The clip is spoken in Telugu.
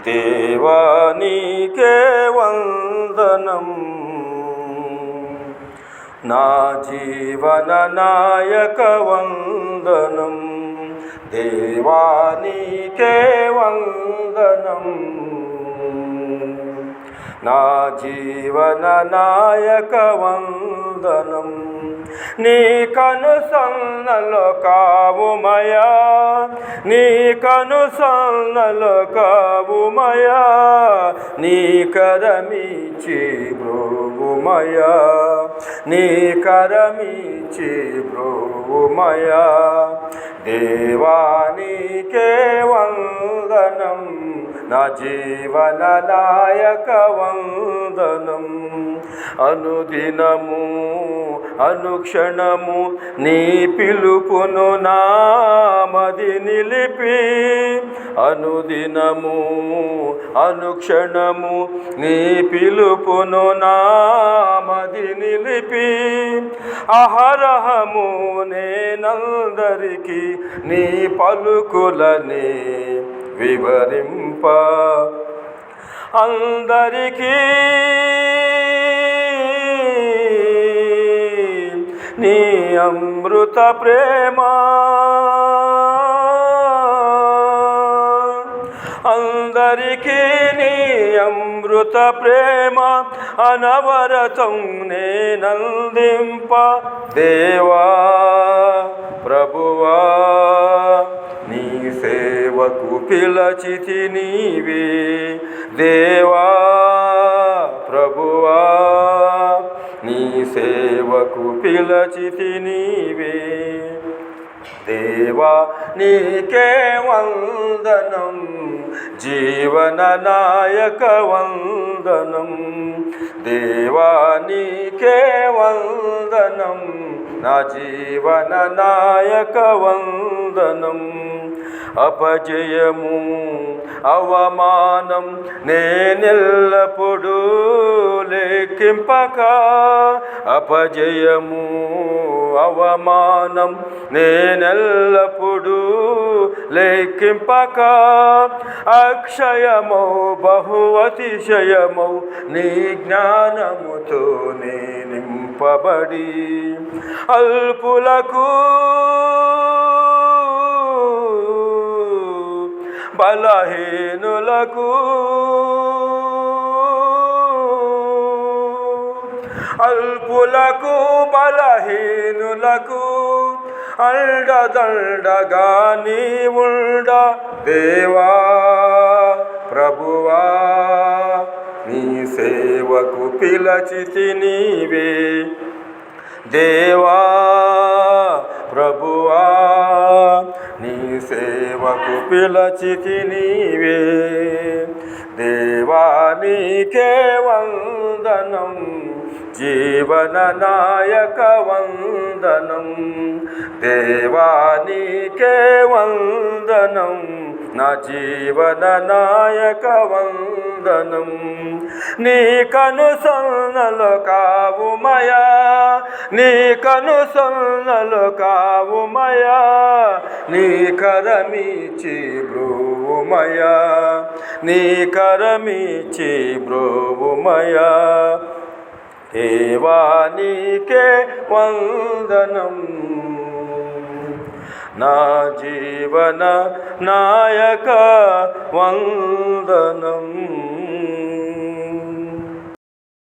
దేవా నీకే వందనం. నా జీవన నాయక వందనం, దేవా నీకే వందనం. నా జీవన నాయక వందనం. నీ కనుసన్నలో కావుమయా, నీ కనుసన్నలో కావుమయా, నీ కరమిచి బ్రోవుమయా, నీ కరమిచి బ్రోవుమయా. దేవా నీకే వందనం, నా జీవన నాయక వందనం. అనుదినము అనుక్షణము నీ పిలుపును నామది నిలిపి, అనుదినము అనుక్షణము నీ పిలుపును నామది నిలిపి, అహరహము నేనందరికీ నీ పలుకులని వివరింప, అందరికీ నీ అమృత ప్రేమ, అందరికీ నీ అమృత ప్రేమ అనవరతం నేనందింప. దేవా ప్రభువా నీ సేవకు పిలచితి నీవే, దేవా ప్రభువా నీ సేవకు పిలచితి నీవే. దేవా నీకే వందనం, జీవన నాయక వందనం. దేవా నీకే వందనం, నా జీవన నాయక వందనం. అపజయము అవమానం నేనెల్లప్పుడూ లెక్కింపక, అపజయము అవమానం నేనెల్లప్పుడూ లెక్కింపక, అక్షయమౌ బహువతిశయమౌ నీ జ్ఞానముతో నే నింపబడి, అల్పులకు బలహీనులకు, అల్పులకు బలహీనులకు అండదండగా నీవుండ. దేవా ప్రభువా నీ సేవకు పిలచితి నీవే, దేవా ప్రభువా నీ సేవకు పిలచితి నీవే. దేవా నీకే వందనం, జీవన నాయక వందనం. దేవా నీకే వందనం, నా జీవన నాయక వందనం. నీ కనుసన్నలు కావుమయా, నీ కనుసన్నలు కావుమయా, నీ కరమిచి బ్రోవుమయా, నీ కరమిచి బ్రోవుమయా. దేవా నీకే వందనం, నా జీవన నాయక వందనం.